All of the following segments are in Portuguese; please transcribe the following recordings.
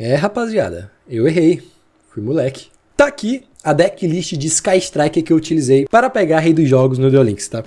É, rapaziada, eu errei. Fui moleque. Tá aqui a decklist de Sky Striker que eu utilizei para pegar Rei dos Jogos no Duel Links, tá?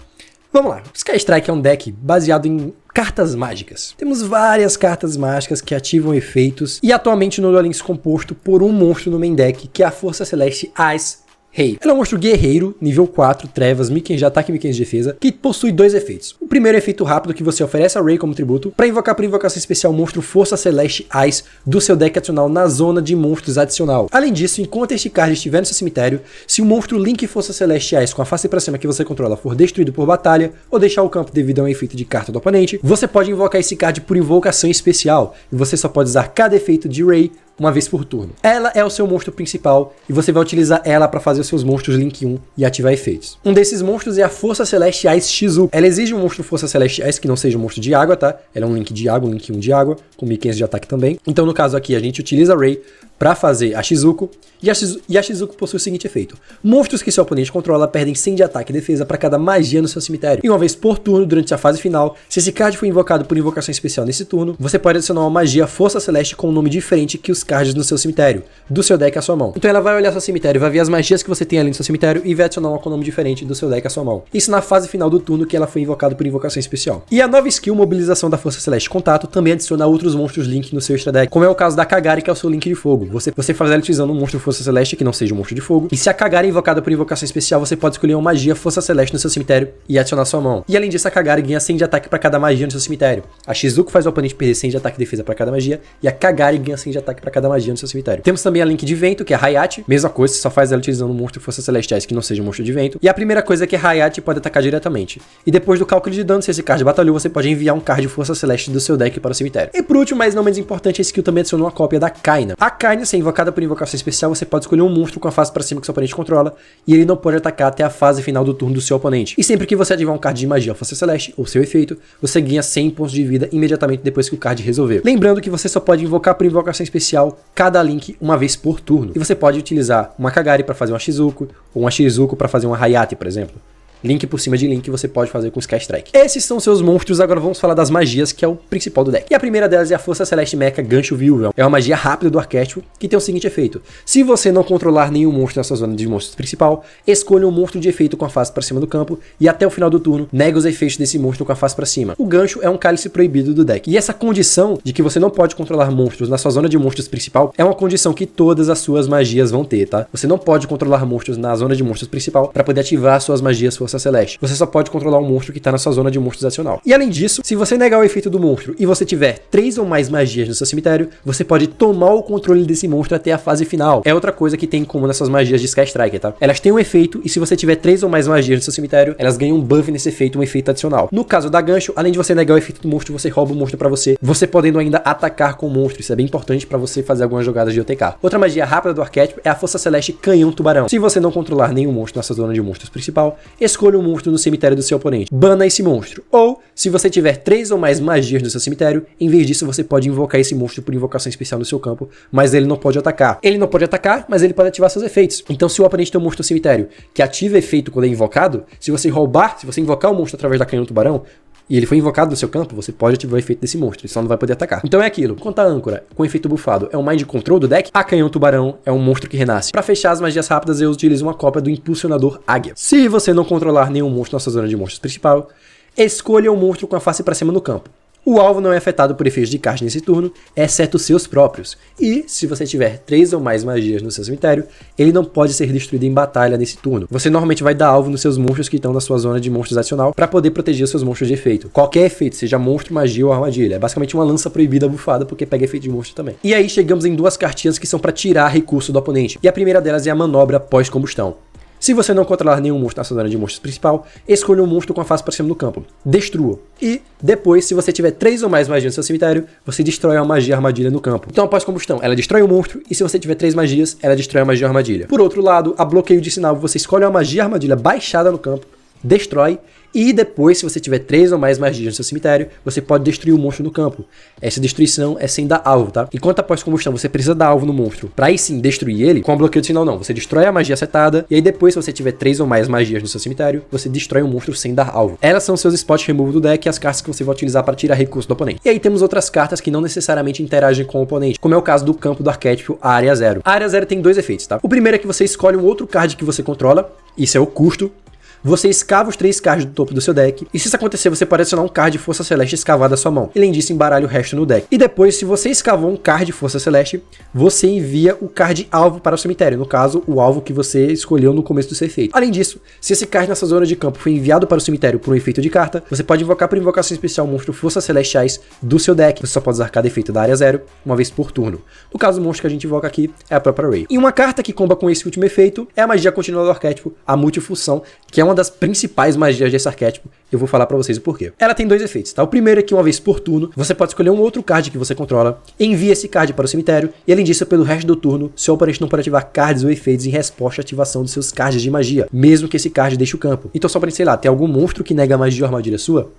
Vamos lá. Sky Striker é um deck baseado em cartas mágicas. Temos várias cartas mágicas que ativam efeitos e atualmente no Duel Links composto por um monstro no main deck, que é a Força Celeste Ice Rei. Ela é um monstro guerreiro, nível 4, trevas, 1500 de ataque e 1500 de defesa, que possui dois efeitos. O primeiro efeito rápido que você oferece a Rei como tributo, para invocar por invocação especial o monstro Força Celeste Ice do seu deck adicional na zona de monstros adicional. Além disso, enquanto este card estiver no seu cemitério, se o monstro Link Força Celeste Ice com a face para cima que você controla for destruído por batalha, ou deixar o campo devido a um efeito de carta do oponente, você pode invocar esse card por invocação especial, e você só pode usar cada efeito de Rei uma vez por turno. Ela é o seu monstro principal e você vai utilizar ela para fazer os seus monstros Link 1 e ativar efeitos. Um desses monstros é a Força Celeste Ice Shizuku. Ela exige um monstro Força Celeste Ice que não seja um monstro de água, tá? Ela é um Link de água, um Link 1 de água, com 1500 de ataque também. Então no caso aqui a gente utiliza a Rei para fazer a Shizuku, e a Shizuku possui o seguinte efeito: monstros que seu oponente controla perdem 100 de ataque e defesa para cada magia no seu cemitério. E uma vez por turno, durante a fase final, se esse card for invocado por invocação especial nesse turno, você pode adicionar uma magia Força Celeste com um nome diferente que os cards no seu cemitério, do seu deck à sua mão. Então ela vai olhar seu cemitério, vai ver as magias que você tem ali no seu cemitério e vai adicionar uma com nome diferente do seu deck à sua mão. Isso na fase final do turno que ela foi invocada por invocação especial. E a nova skill, Mobilização da Força Celeste Contato, também adiciona outros monstros Link no seu extra deck, como é o caso da Kagari, que é o seu Link de fogo. Você faz ela utilizando um monstro Força Celeste que não seja um monstro de fogo. E se a Kagari é invocada por invocação especial, você pode escolher uma magia Força Celeste no seu cemitério e adicionar à sua mão. E além disso, a Kagari ganha 100 de ataque para cada magia no seu cemitério. A Shizuku faz o oponente perder 100 de ataque e defesa para cada magia, e a Kagari ganha 100 de ataque para cada magia no seu cemitério. Temos também a Link de Vento, que é a Hayate. Mesma coisa, você só faz ela utilizando um monstro Força Celeste Ice que não seja um monstro de vento. E a primeira coisa é que a Hayate pode atacar diretamente. E depois do cálculo de dano, se esse card batalhou, você pode enviar um card Força Celeste do seu deck para o cemitério. E por último, mas não menos importante, a skill também adiciona uma cópia da Kaina. A Kaina, se é invocada por invocação especial, você pode escolher um monstro com a face para cima que seu oponente controla, e ele não pode atacar até a fase final do turno do seu oponente. E sempre que você ativar um card de magia Força Celeste, ou seu efeito, você ganha 100 pontos de vida imediatamente depois que o card resolver. Lembrando que você só pode invocar por invocação especial cada Link uma vez por turno. E você pode utilizar uma Kagari para fazer uma Shizuku, ou uma Shizuku para fazer uma Hayate, por exemplo. Link por cima de Link você pode fazer com Sky Strike. Esses são seus monstros, agora vamos falar das magias, que é o principal do deck. E a primeira delas é a Força Celeste Mecha Gancho Viúva. É uma magia rápida do arquétipo, que tem o seguinte efeito: se você não controlar nenhum monstro na sua zona de monstros principal, escolha um monstro de efeito com a face para cima do campo, e até o final do turno, nega os efeitos desse monstro com a face para cima. O gancho é um cálice proibido do deck. E essa condição de que você não pode controlar monstros na sua zona de monstros principal, é uma condição que todas as suas magias vão ter, tá? Você não pode controlar monstros na zona de monstros principal para poder ativar suas magias Força Celeste. Você só pode controlar um monstro que está na sua zona de monstros adicional. E além disso, se você negar o efeito do monstro e você tiver 3 ou mais magias no seu cemitério, você pode tomar o controle desse monstro até a fase final. É outra coisa que tem em comum nessas magias de Sky Striker, tá? Elas têm um efeito, e se você tiver 3 ou mais magias no seu cemitério, elas ganham um buff nesse efeito, um efeito adicional. No caso da gancho, além de você negar o efeito do monstro, você rouba o monstro pra você podendo ainda atacar com o monstro. Isso é bem importante pra você fazer algumas jogadas de OTK. Outra magia rápida do arquétipo é a Força Celeste Canhão Tubarão. Se você não controlar nenhum monstro nessa zona de monstros principal, escolha um monstro no cemitério do seu oponente. Bana esse monstro. Ou, se você tiver 3 ou mais magias no seu cemitério, em vez disso você pode invocar esse monstro por invocação especial no seu campo, mas ele não pode atacar. Ele não pode atacar, mas ele pode ativar seus efeitos. Então, se o oponente tem um monstro no cemitério que ativa efeito quando é invocado, se você invocar o monstro através da Canhão Tubarão, e ele foi invocado no seu campo, você pode ativar o efeito desse monstro, ele só não vai poder atacar. Então é aquilo, enquanto a âncora com efeito bufado é um Mind Control do deck, a Canhão Tubarão é um monstro que renasce. Para fechar as magias rápidas, eu utilizo uma cópia do Impulsionador Águia. Se você não controlar nenhum monstro na sua zona de monstros principal, escolha um monstro com a face para cima no campo. O alvo não é afetado por efeitos de card nesse turno, exceto os seus próprios. E, se você tiver 3 ou mais magias no seu cemitério, ele não pode ser destruído em batalha nesse turno. Você normalmente vai dar alvo nos seus monstros que estão na sua zona de monstros adicional para poder proteger os seus monstros de efeito. Qualquer efeito, seja monstro, magia ou armadilha. É basicamente uma lança proibida bufada, porque pega efeito de monstro também. E aí chegamos em 2 cartinhas que são para tirar recurso do oponente. E a primeira delas é a Manobra Pós-Combustão. Se você não controlar nenhum monstro na sua zona de monstros principal, escolha um monstro com a face para cima do campo. Destrua. E depois, se você tiver 3 ou mais magias no seu cemitério, você destrói uma magia armadilha no campo. Então, após combustão, ela destrói o monstro, e se você tiver 3 magias, ela destrói a magia armadilha. Por outro lado, a bloqueio de sinal, você escolhe uma magia armadilha baixada no campo, destrói, E depois, se você tiver 3 ou mais magias no seu cemitério, você pode destruir o monstro no campo. Essa destruição é sem dar alvo, tá? Enquanto após combustão você precisa dar alvo no monstro pra aí sim destruir ele, com o bloqueio de sinal não. Você destrói a magia setada, e aí depois, se você tiver 3 ou mais magias no seu cemitério, você destrói o monstro sem dar alvo. Elas são seus spot removal do deck e as cartas que você vai utilizar para tirar recurso do oponente. E aí temos outras cartas que não necessariamente interagem com o oponente, como é o caso do campo do arquétipo Área Zero. A Área Zero tem 2 efeitos, tá? O primeiro é que você escolhe um outro card que você controla, isso é o custo. Você escava os 3 cards do topo do seu deck, e se isso acontecer, você pode adicionar um card de Força Celeste escavado à sua mão. Além disso, embaralha o resto no deck. E depois, se você escavou um card de Força Celeste, você envia o card alvo para o cemitério, no caso, o alvo que você escolheu no começo do seu efeito. Além disso, se esse card nessa zona de campo foi enviado para o cemitério por um efeito de carta, você pode invocar por invocação especial o monstro Forças Celestiais do seu deck. Você só pode usar cada efeito da área zero uma vez por turno. No caso, o monstro que a gente invoca aqui é a própria Ray. E uma carta que comba com esse último efeito é a magia contínua do arquétipo, a Multifunção, que é uma das principais magias desse arquétipo. Eu vou falar pra vocês o porquê. Ela tem 2 efeitos, tá? O primeiro é que uma vez por turno, você pode escolher um outro card que você controla, envia esse card para o cemitério, e além disso, pelo resto do turno, seu oponente não pode ativar cards ou efeitos em resposta à ativação dos seus cards de magia, mesmo que esse card deixe o campo. Então só pra, sei lá, ter algum monstro que nega magia ou armadilha sua,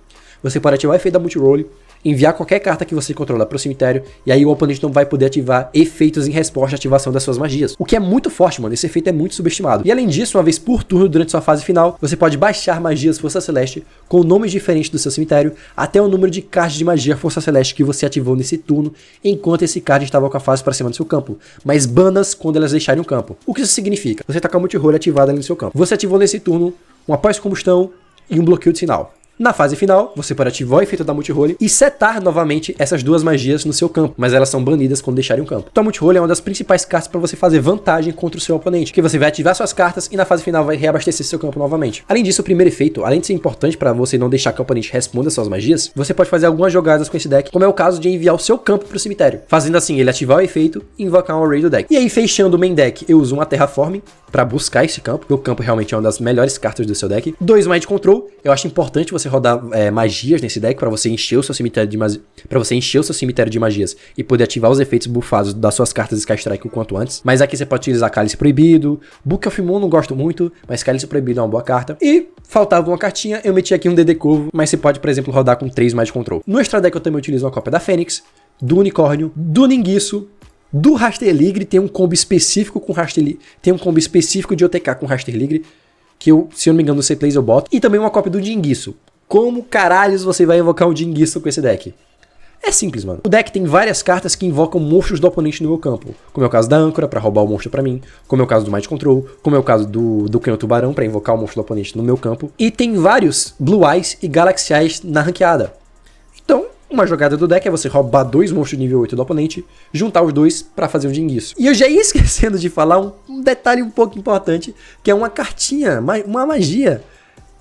você pode ativar o efeito da Multiroll, enviar qualquer carta que você controla para o cemitério, e aí o oponente não vai poder ativar efeitos em resposta à ativação das suas magias. O que é muito forte, mano. Esse efeito é muito subestimado. E além disso, uma vez por turno, durante sua fase final, você pode baixar magias Força Celeste com nomes diferentes do seu cemitério, até o número de cards de magia Força Celeste que você ativou nesse turno, enquanto esse card estava com a fase para cima do seu campo, mas banas quando elas deixarem o campo. O que isso significa? Você tá com a Multiroll ativada ali no seu campo. Você ativou nesse turno um após combustão e um bloqueio de sinal. Na fase final, você pode ativar o efeito da Multiroll e setar novamente essas 2 magias no seu campo, mas elas são banidas quando deixarem o campo. Então a Multiroll é uma das principais cartas para você fazer vantagem contra o seu oponente, que você vai ativar suas cartas e na fase final vai reabastecer seu campo novamente. Além disso, o primeiro efeito, além de ser importante para você não deixar que o oponente responda suas magias, você pode fazer algumas jogadas com esse deck, como é o caso de enviar o seu campo para o cemitério, fazendo assim ele ativar o efeito e invocar um array do deck. E aí, fechando o main deck, eu uso uma Terraform para buscar esse campo, porque o campo realmente é uma das melhores cartas do seu deck. 2 Mind Control, eu acho importante você rodar magias nesse deck para você encher o seu cemitério de magias e poder ativar os efeitos bufados das suas cartas Sky Strike o quanto antes. Mas aqui você pode utilizar Cálice Proibido, Book of Moon não gosto muito, mas Cálice Proibido é uma boa carta. E faltava uma cartinha, eu meti aqui um DD Corvo, mas você pode, por exemplo, rodar com 3 Mind Control. No extra deck eu também utilizo uma cópia da Fênix, do Unicórnio, do Ninguiço, do Rasterligre, tem um combo específico com Rasterligre, tem um combo específico de OTK com Rasterligre, que eu, se eu não me engano, no C-Plays eu boto, e também uma cópia do Dinguiço. Como caralhos você vai invocar um Dinguiço com esse deck? É simples, mano. O deck tem várias cartas que invocam monstros do oponente no meu campo, como é o caso da âncora pra roubar o monstro pra mim, como é o caso do Mind Control, como é o caso do Canhão Tubarão pra invocar o monstro do oponente no meu campo, e tem vários Blue Eyes e Galaxiais na ranqueada. Então, uma jogada do deck é você roubar 2 monstros de nível 8 do oponente, juntar os 2 pra fazer um Dinguiço. E eu já ia esquecendo de falar um detalhe um pouco importante, que é uma cartinha, uma magia,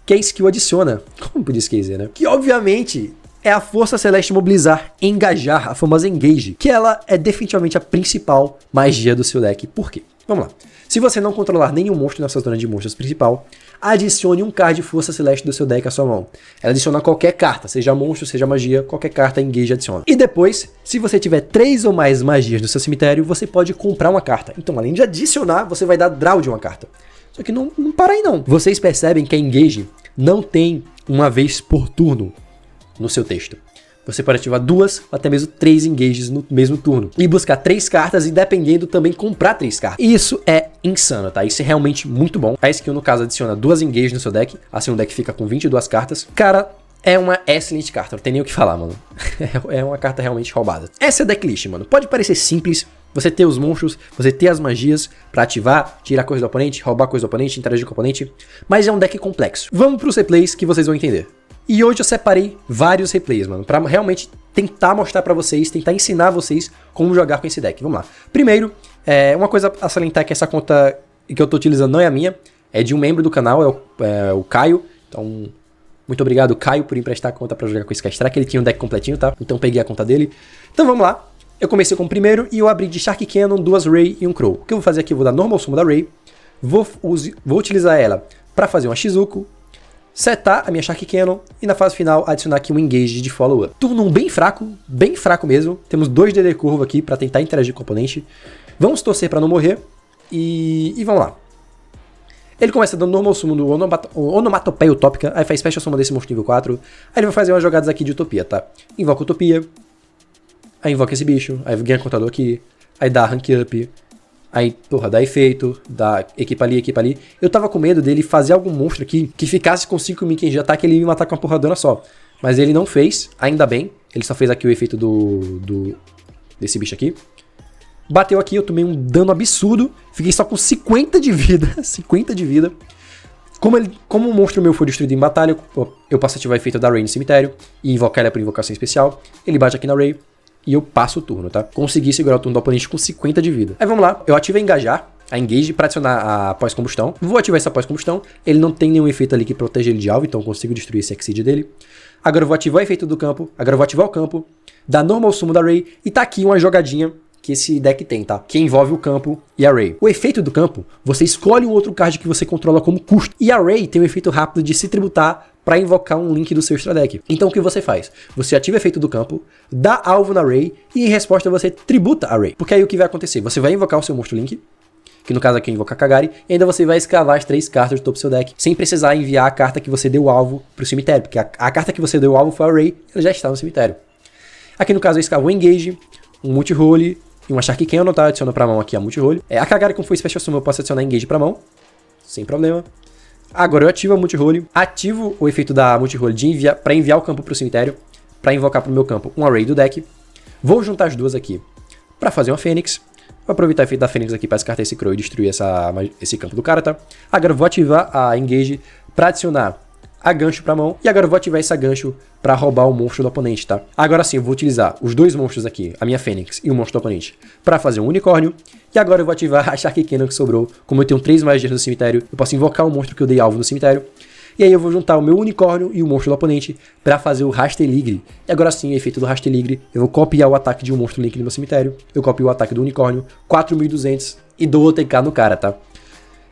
que a skill adiciona. Como podia esquecer, né? Que obviamente é a Força Celeste Mobilizar, Engajar, a famosa Engage, que ela é definitivamente a principal magia do seu deck. Por quê? Vamos lá. Se você não controlar nenhum monstro na sua zona de monstros principal, adicione um card de Força Celeste do seu deck à sua mão. Ela adiciona qualquer carta, seja monstro, seja magia, qualquer carta Engage adiciona. E depois, se você tiver 3 ou mais magias no seu cemitério, você pode comprar uma carta. Então, além de adicionar, você vai dar draw de uma carta. Só que não para aí não. Vocês percebem que a Engage não tem uma vez por turno no seu texto. Você pode ativar 2 ou até mesmo 3 engages no mesmo turno. E buscar 3 cartas e, dependendo, também comprar 3 cartas. Isso é insano, tá? Isso é realmente muito bom. A skill, no caso, adiciona 2 engages no seu deck. Assim o deck fica com 22 cartas. Cara, é uma excelente carta. Não tem nem o que falar, mano. É uma carta realmente roubada. Essa é a decklist, mano. Pode parecer simples. Você ter os monstros, você ter as magias pra ativar, tirar coisa do oponente, roubar coisa do oponente, interagir com o oponente. Mas é um deck complexo. Vamos pros replays que vocês vão entender. E hoje eu separei vários replays, mano, pra realmente tentar mostrar pra vocês, tentar ensinar vocês como jogar com esse deck. Vamos lá. Primeiro, uma coisa a salientar é que essa conta que eu tô utilizando não é a minha, é de um membro do canal, é o Caio. Então, muito obrigado, Caio, por emprestar a conta pra jogar com esse Sky Strike. Ele tinha um deck completinho, tá? Então peguei a conta dele. Então vamos lá. Eu comecei com o primeiro e eu abri de Shark Cannon, 2 Ray e um Crow. O que eu vou fazer aqui? Eu vou dar Normal Summon da Ray, vou utilizar ela pra fazer uma Shizuko, setar a minha Shark Cannon e na fase final adicionar aqui um Engage de Follow-Up. Turno 1 bem fraco mesmo. Temos 2 DD Curvo aqui pra tentar interagir com o oponente. Vamos torcer pra não morrer e vamos lá. Ele começa dando normal summon do Onomatopeia Utópica, aí faz Special Summon desse monstro nível 4, aí ele vai fazer umas jogadas aqui de Utopia, tá? Invoca Utopia, aí invoca esse bicho, aí ganha contador aqui, aí dá Rank Up, aí, porra, dá efeito, dá equipa ali. Eu tava com medo dele fazer algum monstro aqui que ficasse com 5.000 de ataque e ele ia me matar com uma porradona só. Mas ele não fez, ainda bem, ele só fez aqui o efeito desse bicho aqui. Bateu aqui, eu tomei um dano absurdo. Fiquei só com 50 de vida. 50 de vida. Como o monstro meu foi destruído em batalha, eu posso ativar o efeito da Ray no cemitério e invocar ela por invocação especial. Ele bate aqui na Ray e eu passo o turno, tá? Consegui segurar o turno do oponente com 50 de vida. Aí vamos lá, eu ativo a engajar, a engage pra adicionar a pós-combustão. Vou ativar essa pós-combustão. Ele não tem nenhum efeito ali que protege ele de alvo, então eu consigo destruir esse Exceed dele. Agora eu vou ativar o efeito do campo. Agora eu vou ativar o campo, dar normal summon da Ray e tá aqui uma jogadinha que esse deck tem, tá? Que envolve o campo e a Ray. O efeito do campo, você escolhe um outro card que você controla como custo. E a Ray tem um efeito rápido de se tributar para invocar um link do seu extra deck. Então o que você faz? Você ativa o efeito do campo, dá alvo na Ray e em resposta você tributa a Ray. Porque aí o que vai acontecer? Você vai invocar o seu monstro link, que no caso aqui é invocar Kagari, e ainda você vai escavar as 3 cartas do topo do seu deck, sem precisar enviar a carta que você deu alvo pro cemitério, porque a carta que você deu alvo foi a Ray, ela já está no cemitério. Aqui no caso eu escavo um Engage, um Multi-Role e uma Shark Cannon, tá? Adiciono pra mão aqui a Multi-Role. A Kagari, como foi Special Summon, eu posso adicionar Engage pra mão, sem problema. Agora eu ativo a Multi-Role, ativo o efeito da Multi-Role pra enviar o campo pro cemitério, pra invocar pro meu campo um Array do deck. Vou juntar as duas aqui pra fazer uma Fênix. Vou aproveitar o efeito da Fênix aqui pra descartar esse Crow e destruir esse campo do cara, tá? Agora eu vou ativar a Engage pra adicionar a gancho pra mão. E agora eu vou ativar essa gancho pra roubar o monstro do oponente, tá? Agora sim, eu vou utilizar os dois monstros aqui, a minha Fênix e o monstro do oponente, pra fazer um unicórnio. E agora eu vou ativar a Shark Cannon que sobrou. Como eu tenho 3 magias no cemitério, eu posso invocar o monstro que eu dei alvo no cemitério. E aí eu vou juntar o meu unicórnio e o monstro do oponente pra fazer o Rasteligre. E agora sim, o efeito do Rasteligre, eu vou copiar o ataque de um monstro link no meu cemitério. Eu copio o ataque do unicórnio, 4.200 e dou OTK no cara, tá?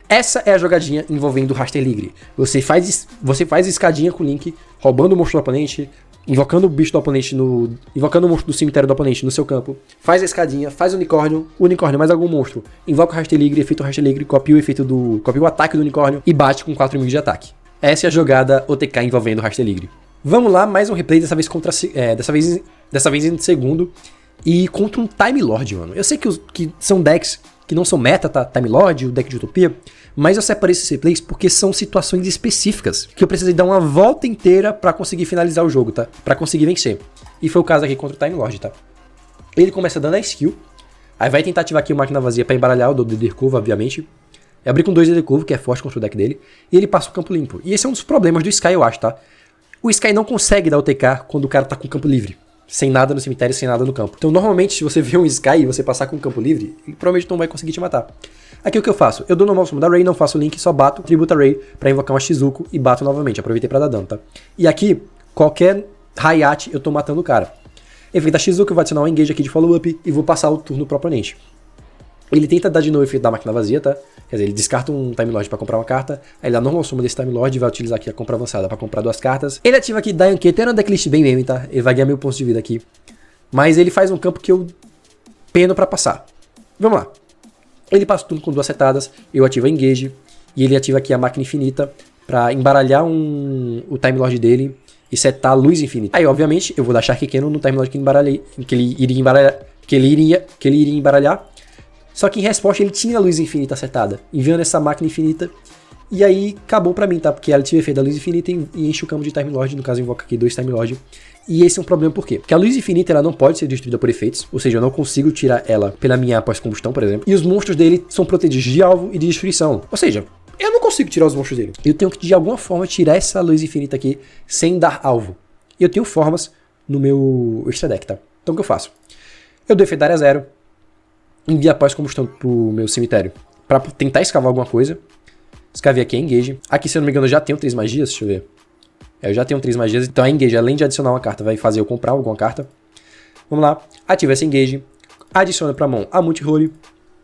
Essa é a jogadinha envolvendo o Rasteligre. Você faz escadinha com o link, roubando o monstro do oponente, invocando o bicho do oponente invocando o monstro do cemitério do oponente no seu campo. Faz a escadinha, faz o unicórnio mais algum monstro. Invoca o Rasteligre, efeito Rasteligre, copia o ataque do unicórnio e bate com 4.000 de ataque. Essa é a jogada OTK envolvendo o Rasteligre. Vamos lá, mais um replay, dessa vez em segundo. E contra um Time Lord, mano. Eu sei que são decks que não são meta, tá? Time Lord, o deck de Utopia. Mas eu separei esses replays porque são situações específicas que eu precisei dar uma volta inteira pra conseguir finalizar o jogo, tá? Pra conseguir vencer. E foi o caso aqui contra o Time Lord, tá? Ele começa dando a skill. Aí vai tentar ativar aqui o Máquina Vazia pra embaralhar o do Nether Curve, obviamente. É abrir com 2 Nether Curve, que é forte contra o deck dele. E ele passa o campo limpo. E esse é um dos problemas do Sky, eu acho, tá? O Sky não consegue dar o TK quando o cara tá com o campo livre. Sem nada no cemitério, sem nada no campo. Então, normalmente, se você vê um Sky e você passar com o campo livre, ele provavelmente não vai conseguir te matar. Aqui o que eu faço? Eu dou normal summon da Ray, não faço link, só bato, tributo a Ray pra invocar uma Shizuko e bato novamente. Aproveitei pra dar dano, tá? E aqui, qualquer Hayate, eu tô matando o cara. Efeito da Shizuko, eu vou adicionar um Engage aqui de follow-up e vou passar o turno pro oponente. Ele tenta dar de novo o efeito da Máquina Vazia, tá? Quer dizer, ele descarta um Time Lord pra comprar uma carta, aí ele dá normal summon desse Time Lord e vai utilizar aqui a compra avançada pra comprar 2 cartas. Ele ativa aqui Dian Keto, é uma decklist bem meme, tá? Ele vai ganhar 1000 pontos de vida aqui. Mas ele faz um campo que eu peno pra passar. Vamos lá. Ele passa o turno com 2 setadas, eu ativo a Engage, e ele ativa aqui a Máquina Infinita pra embaralhar o Time Lord dele e setar a Luz Infinita. Aí, obviamente, eu vou dar Shark Cannon no Time Lord que ele iria embaralhar. Só que em resposta ele tinha a Luz Infinita setada, enviando essa Máquina Infinita. E aí acabou pra mim, tá? Porque ela tinha o efeito da Luz Infinita e enche o campo de Time Lord. No caso, eu invoco aqui 2 Time Lord. E esse é um problema por quê? Porque a Luz Infinita ela não pode ser destruída por efeitos. Ou seja, eu não consigo tirar ela pela minha pós-combustão, por exemplo. E os monstros dele são protegidos de alvo e de destruição. Ou seja, eu não consigo tirar os monstros dele. Eu tenho que, de alguma forma, tirar essa Luz Infinita aqui sem dar alvo. E eu tenho formas no meu extra deck, tá? Então o que eu faço? Eu dou efeito da área 0. Envio a pós-combustão pro meu cemitério pra tentar escavar alguma coisa. Escavei aqui a Engage. Aqui, se eu não me engano, eu já tenho 3 magias. Deixa eu ver. Eu já tenho 3 magias. Então a Engage, além de adicionar uma carta, vai fazer eu comprar alguma carta. Vamos lá. Ativo essa Engage. Adiciono pra mão a Multi-Role.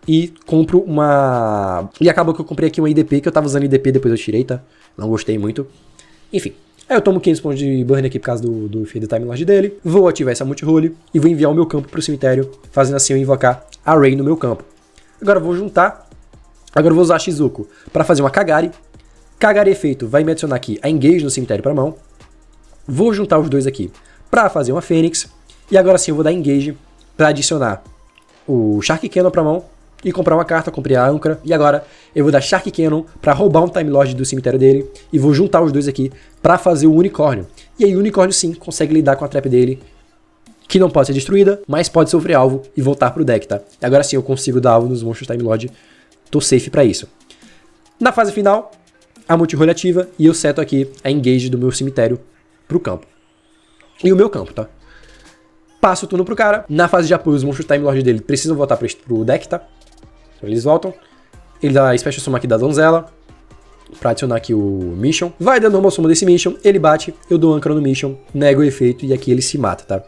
E compro uma... E acabou que eu comprei aqui uma IDP, que eu tava usando IDP, depois eu tirei, tá? Não gostei muito. Enfim. Aí eu tomo 500 pontos de burn aqui por causa do efeito do Time Lord dele. Vou ativar essa Multi-Role e vou enviar o meu campo pro cemitério, fazendo assim eu invocar a Ray no meu campo. Agora eu vou juntar Agora eu vou usar a Shizuko para fazer uma Kagari. Kagari efeito vai me adicionar aqui a Engage no cemitério para mão. Vou juntar os dois aqui para fazer uma Fênix. E agora sim eu vou dar Engage para adicionar o Shark Cannon para mão e comprar uma carta, comprei a âncora. E agora eu vou dar Shark Cannon para roubar um Time Lord do cemitério dele e vou juntar os dois aqui para fazer o unicórnio. E aí o unicórnio sim consegue lidar com a trap dele, que não pode ser destruída, mas pode sofrer alvo e voltar pro deck, tá? E agora sim eu consigo dar alvo nos monstros Time Lord, tô safe para isso. Na fase final, a multirolha ativa e eu seto aqui a Engage do meu cemitério pro campo. E o meu campo, tá? Passo o turno pro cara. Na fase de apoio, os monstros Time Lord dele precisam voltar pro deck, tá? Então eles voltam. Ele dá a Special Summon aqui da Donzela pra adicionar aqui o Mission. Vai dando normal summon desse Mission, ele bate, eu dou âncora no Mission, nego o efeito e aqui ele se mata, tá?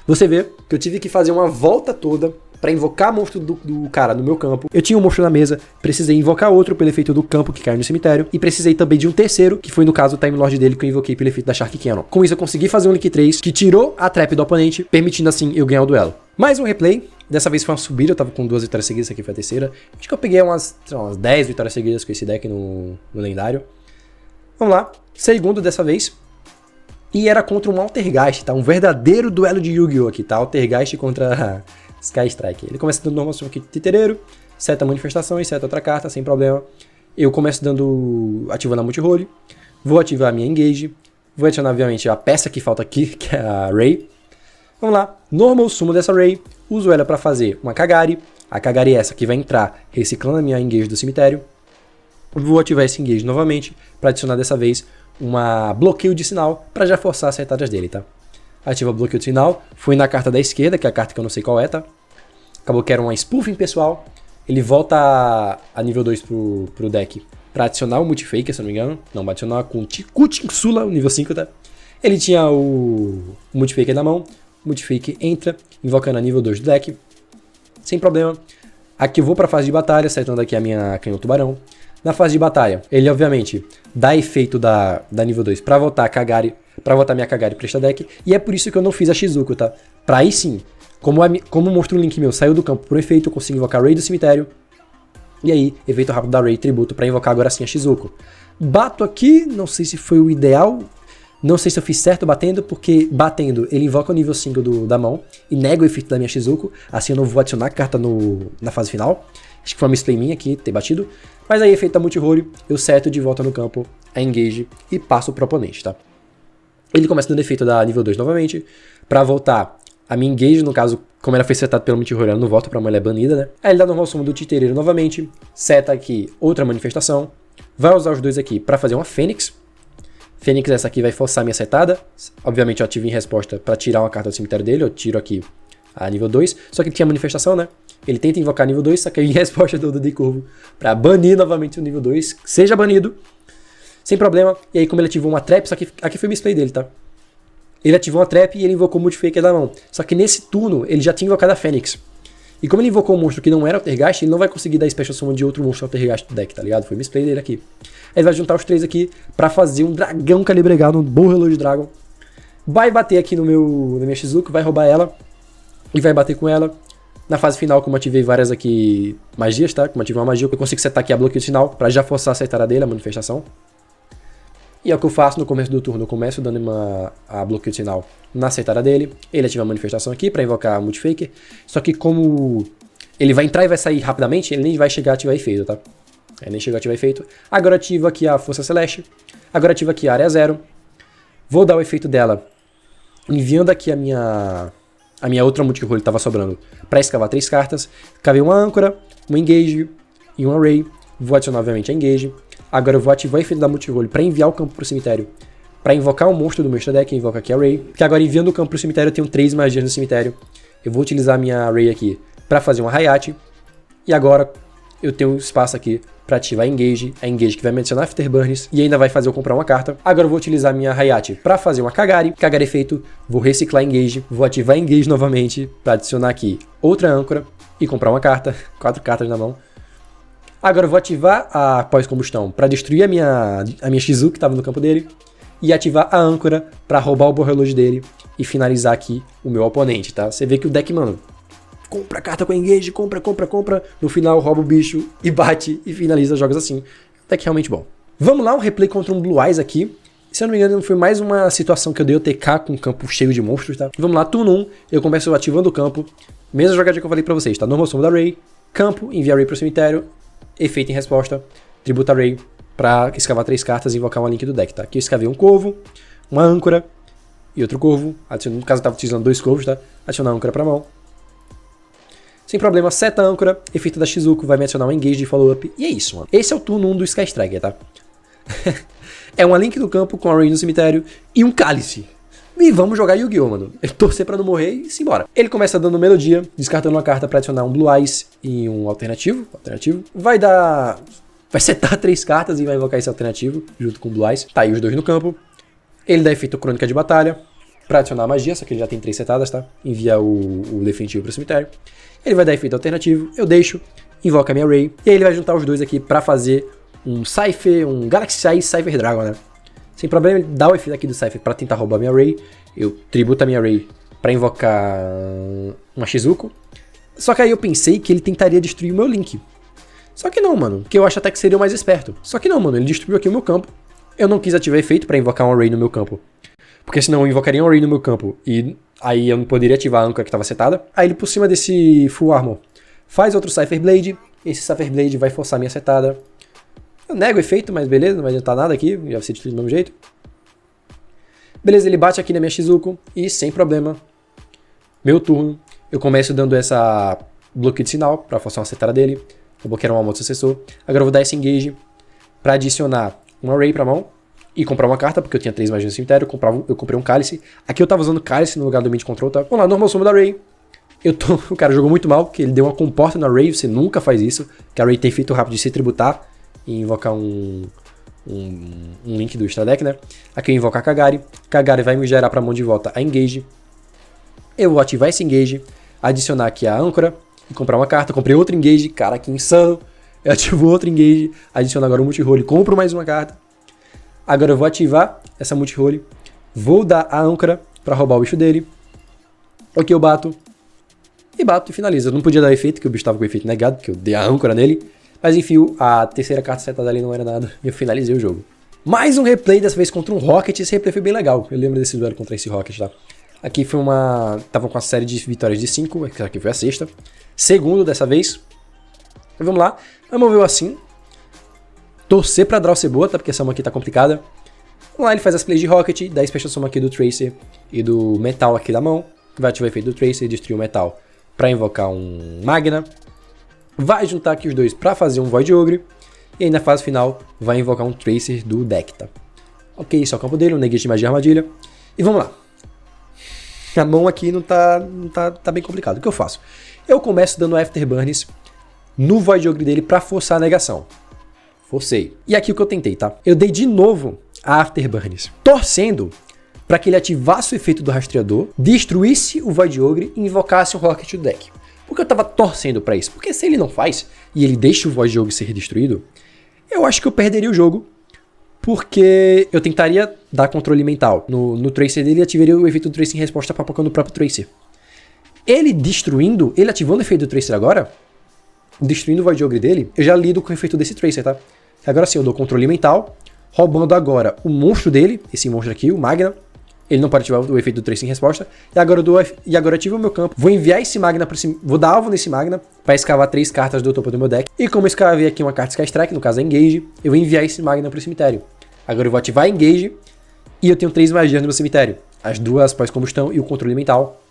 Você vê que eu tive que fazer uma volta toda pra invocar monstro do cara no meu campo. Eu tinha um monstro na mesa, precisei invocar outro pelo efeito do campo que caiu no cemitério, e precisei também de um terceiro, que foi no caso o Time Lord dele que eu invoquei pelo efeito da Shark Cannon. Com isso eu consegui fazer um Link 3 que tirou a trap do oponente, permitindo assim eu ganhar o duelo. Mais um replay, dessa vez foi uma subida, eu tava com 2 vitórias seguidas, essa aqui foi a terceira. Acho que eu peguei umas 10 vitórias seguidas com esse deck no lendário. Vamos lá, segundo dessa vez. E era contra um Altergeist, tá? Um verdadeiro duelo de Yu-Gi-Oh! Aqui, tá? Altergeist contra Sky Strike. Ele começa dando normal summon aqui de Titereiro, seta a manifestação e seta outra carta, sem problema. Eu começo ativando a multirole, vou ativar a minha Engage, vou adicionar obviamente a peça que falta aqui, que é a Ray. Vamos lá, normal summon dessa Ray, uso ela para fazer uma Kagari. A Kagari é essa que vai entrar reciclando a minha Engage do cemitério. Vou ativar esse Engage novamente para adicionar dessa vez uma bloqueio de sinal para já forçar as setadas dele, tá? Ativa o bloqueio de sinal, fui na carta da esquerda, que é a carta que eu não sei qual é, tá? Acabou que era uma spoofing pessoal. Ele volta a nível 2 pro deck para adicionar o Multifaker, se eu não me engano. Não, vai adicionar com Kutinsula, o nível 5, tá? Ele tinha o Multifaker na mão, o Multifaker entra, invocando a nível 2 do deck. Sem problema. Aqui eu vou pra fase de batalha, setando aqui a minha Canhão Tubarão. Na fase de batalha, ele obviamente dá efeito da nível 2 pra voltar a Kagari, pra voltar minha Kagari pra esta deck. E é por isso que eu não fiz a Shizuko, tá? Pra aí sim, como o monstro Link meu saiu do campo por efeito, eu consigo invocar a Ray do cemitério. E aí, efeito rápido da Ray, tributo pra invocar agora sim a Shizuko. Bato aqui, não sei se foi o ideal, não sei se eu fiz certo batendo, porque batendo ele invoca o nível 5 da mão e nega o efeito da minha Shizuko, assim eu não vou adicionar carta na fase final. Acho que foi uma misplay minha aqui, ter batido. Mas aí, efeito da multirole, eu seto de volta no campo a Engage e passo pro oponente, tá? Ele começa dando efeito da nível 2 novamente, pra voltar a minha Engage, no caso, como ela foi setada pelo multirole, ela não volta pra mão, ela é banida, né? Aí ele dá normal summon do Titereiro novamente, seta aqui outra manifestação, vai usar os dois aqui pra fazer uma Fênix. Fênix, essa aqui vai forçar a minha setada, obviamente eu ativo em resposta pra tirar uma carta do cemitério dele, eu tiro aqui a nível 2, só que ele tinha manifestação, né? Ele tenta invocar nível 2, só que em resposta do de curvo pra banir novamente o nível 2, seja banido, sem problema. E aí como ele ativou uma trap, só que aqui foi o misplay dele, tá? Ele ativou uma trap e ele invocou o Multifaker da mão. Só que nesse turno ele já tinha invocado a Fênix. E como ele invocou um monstro que não era Altergeist, ele não vai conseguir dar Special Summon de outro monstro Altergeist do deck, tá ligado? Foi o misplay dele aqui. Aí ele vai juntar os três aqui pra fazer um dragão calibregado, um bom Reload Dragon. Vai bater aqui na minha Shizuko, vai roubar ela e vai bater com ela. Na fase final, como eu ativei várias aqui magias, tá? Como eu ativei uma magia, eu consigo setar aqui a bloqueio de sinal pra já forçar a setada dele, a manifestação. E é o que eu faço no começo do turno. Eu começo dando a bloqueio de sinal na setada dele. Ele ativa a manifestação aqui pra invocar a Multifaker. Só que como ele vai entrar e vai sair rapidamente, ele nem vai chegar a ativar efeito, tá? Ele nem chegou a ativar efeito. Agora ativa aqui a Força Celeste. Agora ativa aqui a Área Zero. Vou dar o efeito dela enviando aqui a minha outra multirole estava sobrando para escavar 3 cartas. Cavei uma âncora, uma Engage e um Array. Vou adicionar obviamente a Engage. Agora eu vou ativar o efeito da multirole para enviar o campo para o cemitério. Para invocar o monstro do meu extra deck, invoca aqui a Array. Que agora enviando o campo para o cemitério eu tenho 3 magias no cemitério. Eu vou utilizar a minha Array aqui para fazer uma Hayate. E agora eu tenho espaço aqui para ativar a Engage que vai me adicionar Afterburns e ainda vai fazer eu comprar uma carta. Agora eu vou utilizar a minha Hayate para fazer uma Kagari efeito, vou reciclar Engage, vou ativar Engage novamente para adicionar aqui outra âncora e comprar uma carta, 4 cartas na mão. Agora eu vou ativar a pós-combustão para destruir a minha Shizuko que estava no campo dele e ativar a âncora para roubar o Borreload dele e finalizar aqui o meu oponente, tá? Você vê que o deck, mano, compra a carta com engage, compra. No final rouba o bicho e bate e finaliza jogos assim. Até que realmente bom. Vamos lá, um replay contra um Blue Eyes aqui. Se eu não me engano, foi mais uma situação que eu dei o TK com um campo cheio de monstros, tá? Vamos lá, turno 1, eu começo ativando o campo. Mesma jogadinha que eu falei pra vocês, tá? Normal Summon da Ray, campo, envia Ray pro cemitério, efeito em resposta, tributa Ray pra escavar 3 cartas e invocar uma link do deck, tá? Aqui eu escavei um corvo, uma âncora e outro corvo. No caso eu tava utilizando 2 corvos, tá? Adicionar a âncora pra mão. Sem problema, seta a âncora, efeito da Shizuko, vai me adicionar um engage de follow-up. E é isso, mano. Esse é o turno 1 do Sky Striker, tá? É uma link do campo com a Ray no cemitério e um cálice. E vamos jogar Yu-Gi-Oh, mano. Torcer pra não morrer e simbora. Ele começa dando melodia, descartando uma carta pra adicionar um Blue Eyes e um alternativo. Vai setar 3 cartas e vai invocar esse alternativo junto com o Blue Eyes. Tá aí os 2 no campo. Ele dá efeito crônica de batalha pra adicionar a magia, só que ele já tem 3 setadas, tá? Envia o definitivo pro cemitério. Ele vai dar efeito alternativo, eu deixo, invoca a minha Ray. E aí ele vai juntar os 2 aqui pra fazer um Cypher, um Galaxy Eye Cypher Dragon, né? Sem problema, ele dá o efeito aqui do Cypher pra tentar roubar a minha Ray. Eu tributo a minha Ray pra invocar uma Shizuko. Só que aí eu pensei que ele tentaria destruir o meu Link. Só que não, mano, que eu acho até que seria o mais esperto. Só que não, mano, ele destruiu aqui o meu campo. Eu não quis ativar efeito pra invocar uma Ray no meu campo. Porque senão eu invocaria uma Ray no meu campo e aí eu não poderia ativar a âncora que tava setada. Aí ele por cima desse Full Armor faz outro Cypher Blade. Esse Cypher Blade vai forçar a minha setada. Eu nego o efeito, mas beleza, não vai adiantar nada aqui, já vai ser destruído do mesmo jeito. Beleza, ele bate aqui na minha Shizuko e sem problema. Meu turno, eu começo dando essa bloqueio de sinal pra forçar uma setada dele. Eu bloquear um almoço sucessor. Agora eu vou dar esse engage pra adicionar uma Ray pra mão e comprar uma carta, porque eu tinha 3 magias no cemitério, eu comprei um cálice. Aqui eu tava usando cálice no lugar do Mid Control, tá? Vamos lá, normal summon da Ray. O cara jogou muito mal, porque ele deu uma comporta na Ray, você nunca faz isso, que a Ray tem feito rápido de se tributar e invocar um link do extra deck, né? Aqui eu invocar Kagari. Kagari vai me gerar pra mão de volta a engage. Eu vou ativar esse engage, adicionar aqui a âncora e comprar uma carta. Comprei outro engage, cara, que insano. Eu ativo outro engage, adiciono agora um multi-role, compro mais uma carta. Agora eu vou ativar essa multi-role, vou dar a âncora pra roubar o bicho dele. Aqui eu bato e finalizo. Eu não podia dar efeito, que o bicho tava com o efeito negado, porque eu dei a âncora nele. Mas enfim, a terceira carta setada ali não era nada e eu finalizei o jogo. Mais um replay, dessa vez contra um Rocket. Esse replay foi bem legal. Eu lembro desse duelo contra esse Rocket, tá? Aqui foi tava com a série de vitórias de 5, aqui foi a sexta. Segundo dessa vez. Vamos lá, vamos ver o assim. Torcer pra draw ser boa, tá? Porque essa mão aqui tá complicada. Vamos lá, ele faz as plays de Rocket, dá a Special Summon aqui do Tracer e do Metal aqui da mão. Vai ativar o efeito do Tracer e destruir o Metal pra invocar um Magna. Vai juntar aqui os 2 pra fazer um Void Ogre. E aí na fase final vai invocar um Tracer do deck, tá? Ok, esse é o campo dele, um Negate de Magia Armadilha. E vamos lá. A mão aqui tá bem complicado. O que eu faço? Eu começo dando Afterburns no Void Ogre dele pra forçar a negação. Forcei. E aqui o que eu tentei, tá? Eu dei de novo a Afterburns, torcendo pra que ele ativasse o efeito do rastreador, destruísse o Void Ogre e invocasse um Rocket do deck. Por que eu tava torcendo pra isso? Porque se ele não faz e ele deixa o Void Ogre ser destruído, eu acho que eu perderia o jogo. Porque eu tentaria dar controle mental no Tracer dele e ativaria o efeito do Tracer em resposta papocando o próprio Tracer. Ele destruindo, ele ativando o efeito do Tracer agora, destruindo o Void Ogre dele, eu já lido com o efeito desse Tracer, tá? Agora sim, eu dou controle mental, roubando agora o monstro dele, esse monstro aqui, o Magna. Ele não pode ativar o efeito do Tracer em resposta. E agora eu ativo o meu campo. Vou enviar esse Magna pra cima. Vou dar alvo nesse Magna pra escavar 3 cartas do topo do meu deck. E como eu escavei aqui uma carta Sky Strike, no caso é Engage, eu vou enviar esse Magna pro cemitério. Agora eu vou ativar Engage e eu tenho 3 magias no meu cemitério. As 2 pós-combustão e o controle mental.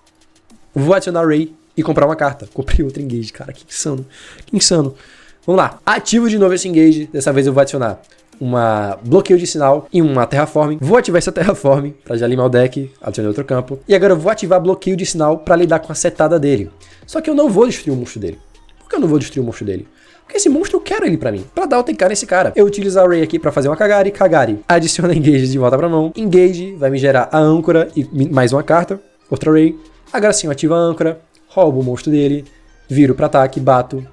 Vou adicionar Ray e comprar uma carta. Comprei outro Engage, cara, que insano. Que insano. Vamos lá. Ativo de novo esse Engage. Dessa vez eu vou adicionar uma bloqueio de sinal e uma terraforming. Vou ativar essa terraforming para já limar o deck, adicionar outro campo. E agora eu vou ativar bloqueio de sinal para lidar com a setada dele. Só que eu não vou destruir o monstro dele. Por que eu não vou destruir o monstro dele? Porque esse monstro eu quero ele pra mim, pra dar o TK nesse cara. Eu utilizo a Ray aqui pra fazer uma Kagari. Kagari adiciona Engage de volta pra mão. Engage vai me gerar a âncora e mais uma carta. Outra Ray. Agora sim eu ativo a âncora, roubo o monstro dele, viro pra ataque, bato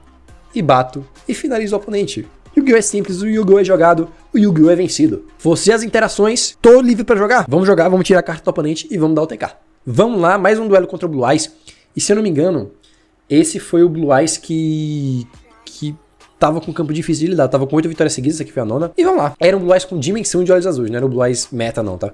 e finalizo o oponente. Yu-Gi-Oh! É simples, o Yu-Gi-Oh! É jogado, o Yu-Gi-Oh! É vencido. Você as interações, tô livre pra jogar. Vamos jogar, vamos tirar a carta do oponente e vamos dar o TK. Vamos lá, mais um duelo contra o Blue Eyes. E se eu não me engano, esse foi o Blue Eyes que tava com um campo difícil de lidar. Tava com 8 vitórias seguidas, essa aqui foi a 9ª. E vamos lá. Era um Blue Eyes com dimensão de olhos azuis, não era o Blue Eyes meta não, tá?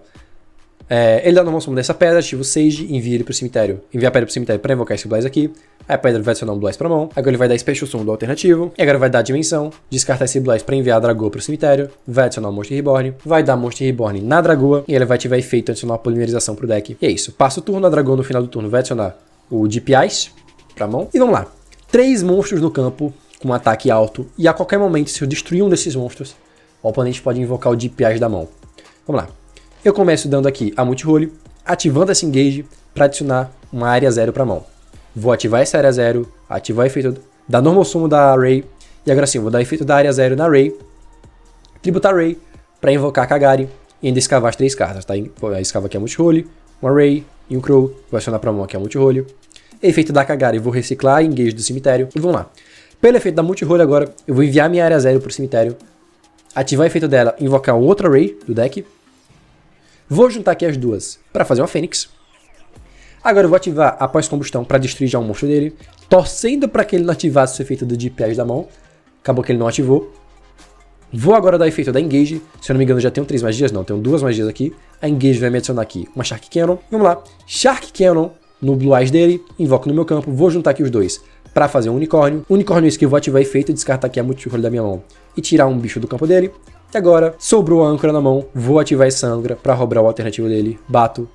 Ele dá normal summon dessa pedra, ativa o Sage, envia ele pro cemitério. Envia a pedra pro cemitério pra invocar esse Blue Eyes aqui. Aí a pedra vai adicionar um Blue Eyes pra mão. Agora ele vai dar Special Summon do alternativo. E agora vai dar dimensão, descartar esse Blue Eyes pra enviar a Dragoa pro cemitério. Vai adicionar o Monster Reborn. Vai dar Monster Reborn na Dragoa. E ele vai ativar efeito, adicionar uma polimerização pro deck. E é isso. Passa o turno, a Dragoa no final do turno vai adicionar o Deep Eyes pra mão. E vamos lá. 3 monstros no campo com um ataque alto. E a qualquer momento, se eu destruir um desses monstros, o oponente pode invocar o Deep Eyes da mão. Vamos lá. Eu começo dando aqui a Multi-Role, ativando esse Engage para adicionar uma área 0 para mão. Vou ativar essa área 0, ativar o efeito da Normal Summon da Ray, e agora sim, vou dar efeito da área 0 na Ray, tributar Ray para invocar a Kagari e ainda escavar as 3 cartas, tá? Escava aqui a Multi-Role, uma Ray e um Crow, vou adicionar para mão aqui a Multi-Role. Efeito da Kagari, vou reciclar Engage do cemitério, e vamos lá. Pelo efeito da Multi-Role agora, eu vou enviar minha área 0 pro cemitério, ativar o efeito dela, invocar outra Ray do deck. Vou juntar aqui as duas para fazer uma Fênix. Agora eu vou ativar a pós-combustão para destruir já um monstro dele, torcendo para que ele não ativasse o efeito do Deep Eyes da mão. Acabou que ele não ativou. Vou agora dar efeito da Engage. Se eu não me engano já tenho 3 magias, não, tenho 2 magias aqui. A Engage vai me adicionar aqui uma Shark Cannon. Vamos lá, Shark Cannon no Blue Eyes dele, invoco no meu campo, vou juntar aqui os dois para fazer um unicórnio. Unicórnio é isso que eu vou ativar efeito, descartar aqui a Multi-Role da minha mão e tirar um bicho do campo dele. E agora, sobrou a âncora na mão, vou ativar essa âncora para roubar o alternativo dele. Bato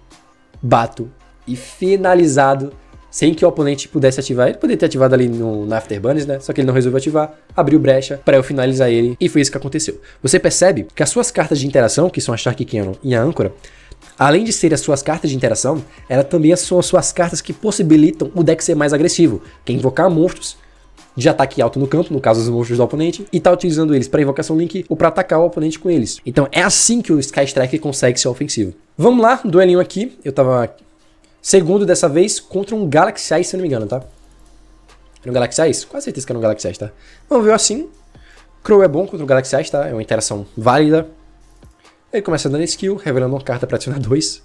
e finalizado, sem que o oponente pudesse ativar. Ele poderia ter ativado ali na Afterburners, né? Só que ele não resolveu ativar, abriu brecha para eu finalizar ele e foi isso que aconteceu. Você percebe que as suas cartas de interação, que são a Shark Cannon e a âncora, além de serem as suas cartas de interação, elas também são as suas cartas que possibilitam o deck ser mais agressivo, que é invocar monstros de ataque alto no campo, no caso os monstros do oponente, e tá utilizando eles para invocação link ou para atacar o oponente com eles. Então é assim que o Sky Striker consegue ser ofensivo. Vamos lá, duelinho aqui. Eu tava segundo dessa vez contra um Galaxy Eyes, se eu não me engano, tá? Era um Galaxy Eyes? Quase certeza que era um Galaxy Eyes, tá? Vamos ver assim. Crow é bom contra o Galaxy Eyes, tá? É uma interação válida. Ele começa dando skill, revelando uma carta para adicionar 2.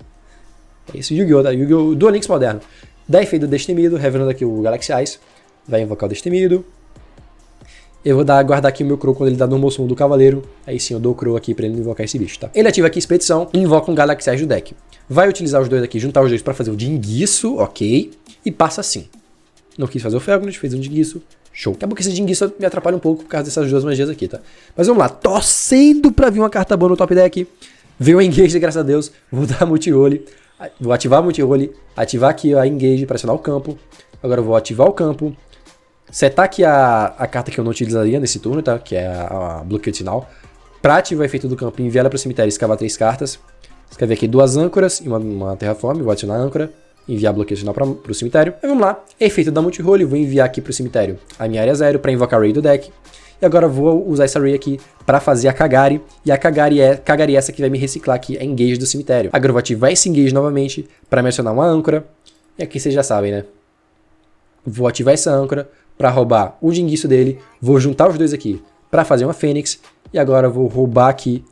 É isso, Yu-Gi-Oh! Tá? Yu-Gi-Oh! Duel Links moderno. Dá efeito do Destemido, revelando aqui o Galaxy Eyes. Vai invocar o Destemido. Eu vou guardar aqui o meu Crow quando ele dá Normal Summon do Cavaleiro. Aí sim eu dou o Crow aqui pra ele invocar esse bicho, tá? Ele ativa aqui Expedição e invoca um Galaxy Eyes do deck. Vai utilizar os dois aqui, juntar os dois pra fazer o Dinguiço, ok. E passa assim. Não quis fazer o Felgnet, fez um Dinguiço. Show. Acabou que esse Dinguiço me atrapalha um pouco por causa dessas duas magias aqui, tá? Mas vamos lá, torcendo pra vir uma carta boa no top deck. Veio o Engage, graças a Deus. Vou dar Multi-Role. Vou ativar a Multi-Role. Ativar aqui a Engage para acionar o campo. Agora eu vou ativar o campo. Setar aqui a carta que eu não utilizaria nesse turno, tá? Que é a Bloqueio Sinal. Pra ativar o efeito do campo, enviar ela pro cemitério e escavar 3 cartas. Escrever aqui 2 âncoras e uma Terraform. Vou adicionar a âncora. Enviar Bloqueio Sinal pro cemitério. Aí vamos lá. Efeito da Multi-Role. Vou enviar aqui pro cemitério a minha área 0 pra invocar a Ray do deck. E agora eu vou usar essa Ray aqui pra fazer a Kagari. E a Kagari é essa que vai me reciclar aqui, a Engage do cemitério. Agora eu vou ativar esse Engage novamente pra me adicionar uma âncora. E aqui vocês já sabem, né? Vou ativar essa âncora para roubar o Dinguiço dele. Vou juntar os dois aqui para fazer uma Fênix. E agora vou roubar aqui,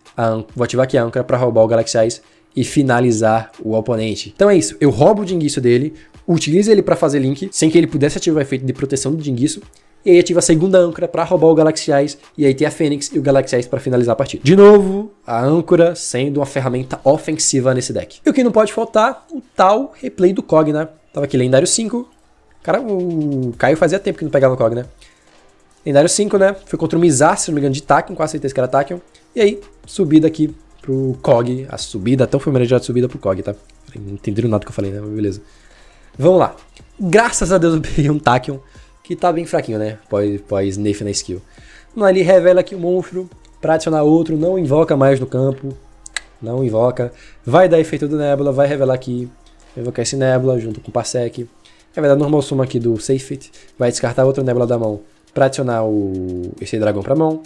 vou ativar aqui a âncora para roubar o Galaxy Eyes e finalizar o oponente. Então é isso, eu roubo o Dinguiço dele, utilizo ele para fazer link, sem que ele pudesse ativar o efeito de proteção do Dinguiço. E aí ativa a segunda âncora para roubar o Galaxy Eyes. E aí tem a Fênix e o Galaxy Eyes para finalizar a partida. De novo, a âncora sendo uma ferramenta ofensiva nesse deck. E o que não pode faltar, o tal replay do Cog, né? Tava aqui lendário 5. Cara, o Caio fazia tempo que não pegava o Cog, né? Lendário 5, né? Foi contra o Mizar, se não me engano, de Tachyon. Quase certeza que era Tachyon. E aí, subida aqui pro Cog. A subida, até foi homenagem de subida pro Cog, tá? Não entenderam nada que eu falei, né? Mas beleza. Vamos lá. Graças a Deus eu peguei um Tachyon, que tá bem fraquinho, né? Pós nerf na skill. Mas ali revela aqui o monstro. Pra adicionar outro, não invoca mais no campo. Não invoca. Vai dar efeito do Nebula, vai revelar aqui. Vai invocar esse Nebula junto com o Parsec. Aí vai dar normal suma aqui do Safety. Vai descartar outra Nebula da mão pra adicionar esse dragão pra mão.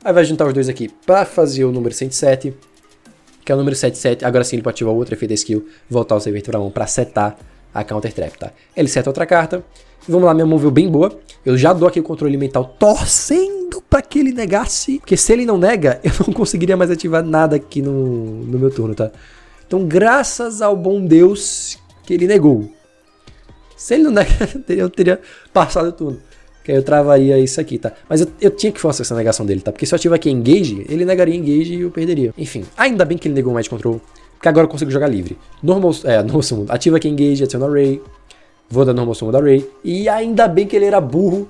Aí vai juntar os dois aqui pra fazer o número 107. Que é o número 77. Agora sim ele pode ativar o outro efeito da skill. Voltar o Safety pra mão pra setar a Counter Trap, tá? Ele seta outra carta. Vamos lá, minha mão veio bem boa. Eu já dou aqui o controle mental torcendo pra que ele negasse. Porque se ele não nega, eu não conseguiria mais ativar nada aqui no meu turno, tá? Então, graças ao bom Deus que ele negou. Se ele não nega, eu teria passado o turno. Que aí eu travaria isso aqui, tá? Mas eu tinha que forçar essa negação dele, tá? Porque se eu ativar aqui Engage, ele negaria Engage e eu perderia. Enfim, ainda bem que ele negou o Mind Control, porque agora eu consigo jogar livre. Normal Summon. Ativa aqui Engage, adiciona Array. Vou dar Normal Summon da Array. E ainda bem que ele era burro.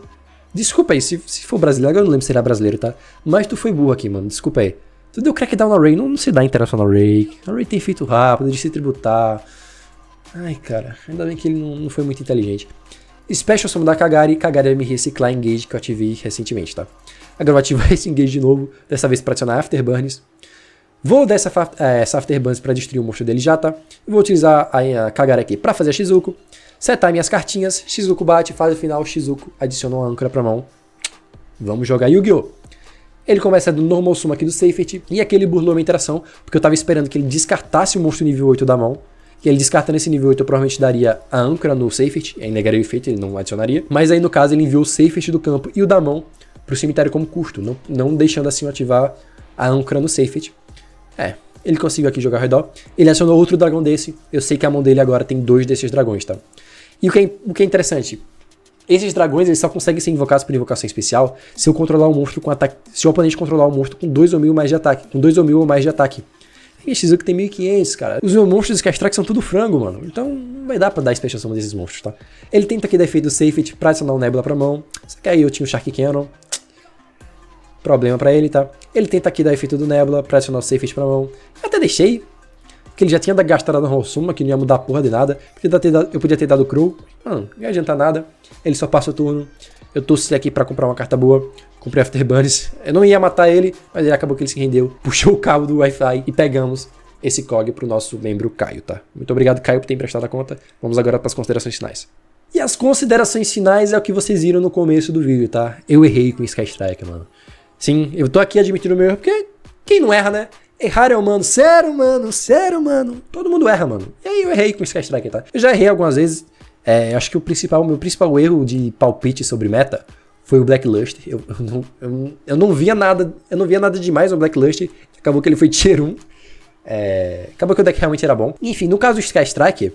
Desculpa aí, se for brasileiro, agora eu não lembro se ele era brasileiro, tá? Mas tu foi burro aqui, mano. Desculpa aí. Tu deu crackdown na Array, não se dá interação na Array. A Array tem efeito rápido, de se tributar. Ai, cara, ainda bem que ele não foi muito inteligente. Special Summon da Kagari vai me reciclar Engage que eu ativei recentemente, tá? Agora eu vou ativar esse Engage de novo, dessa vez para adicionar Afterburns. Vou dar essa Afterburns para destruir o monstro dele já, tá? Eu vou utilizar a Kagari aqui para fazer a Shizuko. Setar minhas cartinhas, Shizuko bate, fase final, Shizuko adiciona uma âncora pra mão. Vamos jogar Yu-Gi-Oh! Ele começa do Normal Summon aqui do Safety, e aqui ele burlou minha interação, porque eu tava esperando que ele descartasse o monstro nível 8 da mão. E ele descartando esse nível 8, eu provavelmente daria a âncora no Safety, aí negaria o efeito, ele não adicionaria. Mas aí no caso ele enviou o Safety do campo e o da mão pro cemitério como custo, não deixando assim eu ativar a âncora no Safety. Ele conseguiu aqui jogar ao redor. Ele acionou outro dragão desse, eu sei que a mão dele agora tem 2 desses dragões, tá? E o que é interessante, esses dragões eles só conseguem ser invocados por invocação especial se eu controlar o monstro com ataque, se o oponente controlar o monstro com 2 ou 1000 mais de ataque, com 2 ou 1000 ou mais de ataque. E Shizuko tem 1500, cara. Os meus monstros de Skystrike são tudo frango, mano. Então não vai dar pra dar Special Summon desses monstros, tá? Ele tenta aqui dar efeito do Safety pra adicionar o Nebula pra mão. Só que aí eu tinha o Shark Cannon. Problema pra ele, tá? Ele tenta aqui dar efeito do Nebula pra adicionar o Safety pra mão. Eu até deixei, porque ele já tinha gastado no Rosuma, que não ia mudar porra de nada. Eu podia ter dado Crow. Não ia adiantar nada. Ele só passa o turno. Eu torci aqui pra comprar uma carta boa. Comprei Afterburns. Eu não ia matar ele, mas aí acabou que ele se rendeu. Puxou o cabo do Wi-Fi e pegamos esse COG pro nosso membro Caio, tá? Muito obrigado, Caio, por ter emprestado a conta. Vamos agora para as considerações finais. E as considerações finais é o que vocês viram no começo do vídeo, tá? Eu errei com Sky Striker, mano. Sim, eu tô aqui admitindo o meu erro, porque quem não erra, né? Errar é humano. Sério, mano. Todo mundo erra, mano. E aí eu errei com Sky Striker, tá? Eu já errei algumas vezes. Acho que meu principal erro de palpite sobre meta foi o Blackluster. Eu não via nada demais no Blackluster. Acabou que ele foi tier 1. Acabou que o deck realmente era bom. Enfim, no caso do Sky Striker,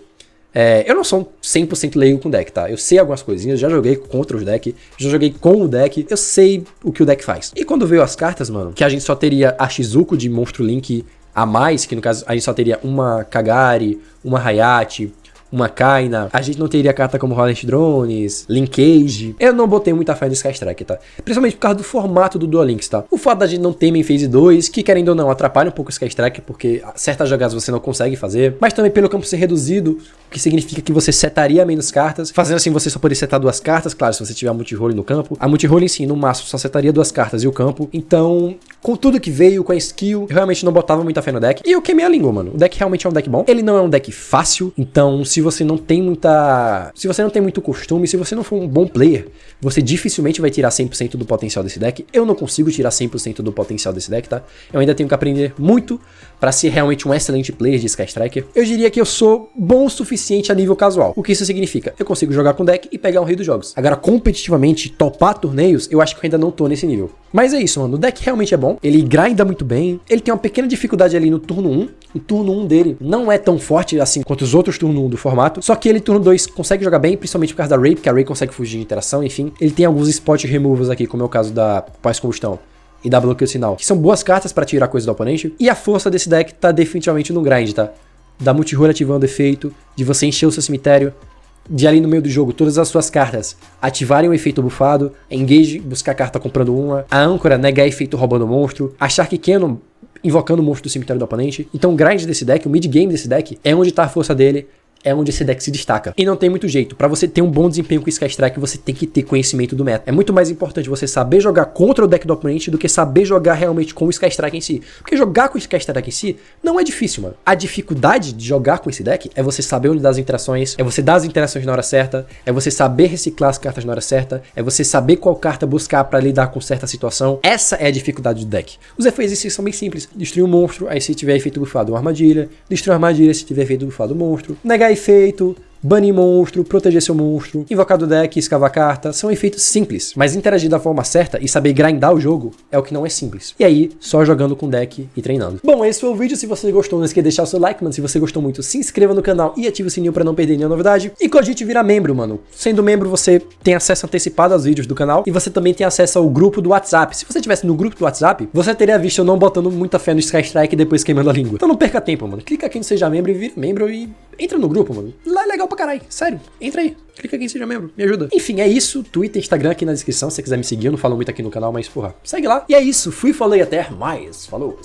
eu não sou 100% leigo com o deck, tá? Eu sei algumas coisinhas, já joguei contra os decks, já joguei com o deck, eu sei o que o deck faz. E quando veio as cartas, mano, que a gente só teria a Shizuko de Monstro Link a mais, que no caso a gente só teria uma Kagari, uma Hayate, uma Kaina, a gente não teria carta como Rolling Drones, Linkage. Eu não botei muita fé no Sky Striker, tá? Principalmente por causa do formato do Duel Links, tá? O fato da gente não ter Main Phase 2, que querendo ou não, atrapalha um pouco o Sky Striker, porque certas jogadas você não consegue fazer, mas também pelo campo ser reduzido, o que significa que você setaria menos cartas, fazendo assim você só poder setar 2 cartas, claro, se você tiver a multi-role no campo. A multi-role em si, no máximo, só setaria 2 cartas e o campo. Então, com tudo que veio, com a skill, eu realmente não botava muita fé no deck. E eu queimei a língua, mano. O deck realmente é um deck bom. Ele não é um deck fácil, então se você não tem muito costume, se você não for um bom player, você dificilmente vai tirar 100% do potencial desse deck. Eu não consigo tirar 100% do potencial desse deck, tá? Eu ainda tenho que aprender muito pra ser realmente um excelente player de Sky Striker. Eu diria que eu sou bom o suficiente a nível casual. O que isso significa? Eu consigo jogar com o deck e pegar o rei dos jogos. Agora, competitivamente, topar torneios, eu acho que eu ainda não tô nesse nível. Mas é isso, mano. O deck realmente é bom. Ele grinda muito bem. Ele tem uma pequena dificuldade ali no turno 1. O turno 1 dele não é tão forte assim quanto os outros turno 1 do formato. Só que ele, turno 2, consegue jogar bem, principalmente por causa da Ray, porque a Ray consegue fugir de interação, enfim. Ele tem alguns spot removals aqui, como é o caso da pós-combustão e da bloqueio sinal, que são boas cartas pra tirar coisa do oponente. E a força desse deck tá definitivamente no grind, tá? Da multi-roll ativando efeito, de você encher o seu cemitério, de ali no meio do jogo todas as suas cartas ativarem o efeito bufado, engage, buscar carta comprando uma, a âncora negar efeito roubando o monstro, a Shark Cannon invocando o monstro do cemitério do oponente. Então o grind desse deck, o mid-game desse deck, é onde tá a força dele, é onde esse deck se destaca. E não tem muito jeito. Pra você ter um bom desempenho com o Sky Striker, você tem que ter conhecimento do meta. É muito mais importante você saber jogar contra o deck do oponente do que saber jogar realmente com o Sky Striker em si. Porque jogar com o Sky Striker em si não é difícil, mano. A dificuldade de jogar com esse deck é você saber onde dar as interações, é você dar as interações na hora certa, é você saber reciclar as cartas na hora certa, é você saber qual carta buscar pra lidar com certa situação. Essa é a dificuldade do deck. Os efeitos em si são bem simples. Destruir um monstro, aí se tiver efeito bufado uma armadilha. Destruir uma armadilha se tiver efeito bufado um monstro. Negar efeito, banir monstro, proteger seu monstro, invocar do deck, escavar carta, são efeitos simples, mas interagir da forma certa e saber grindar o jogo é o que não é simples. E aí, só jogando com deck e treinando. Bom, esse foi o vídeo. Se você gostou, não esqueça de deixar o seu like, mano. Se você gostou muito, se inscreva no canal e ative o sininho pra não perder nenhuma novidade. E cogite virar membro, mano. Sendo membro, você tem acesso antecipado aos vídeos do canal e você também tem acesso ao grupo do WhatsApp. Se você estivesse no grupo do WhatsApp, você teria visto eu não botando muita fé no Sky Strike e depois queimando a língua. Então não perca tempo, mano. Clica aqui no Seja Membro e vira membro e entra no grupo, mano. Lá é legal pra caralho. Sério, entra aí. Clica aqui em Seja Membro, me ajuda. Enfim, é isso. Twitter, Instagram aqui na descrição, se você quiser me seguir. Eu não falo muito aqui no canal, mas porra, segue lá. E é isso. Fui, falei, até mais. Falou.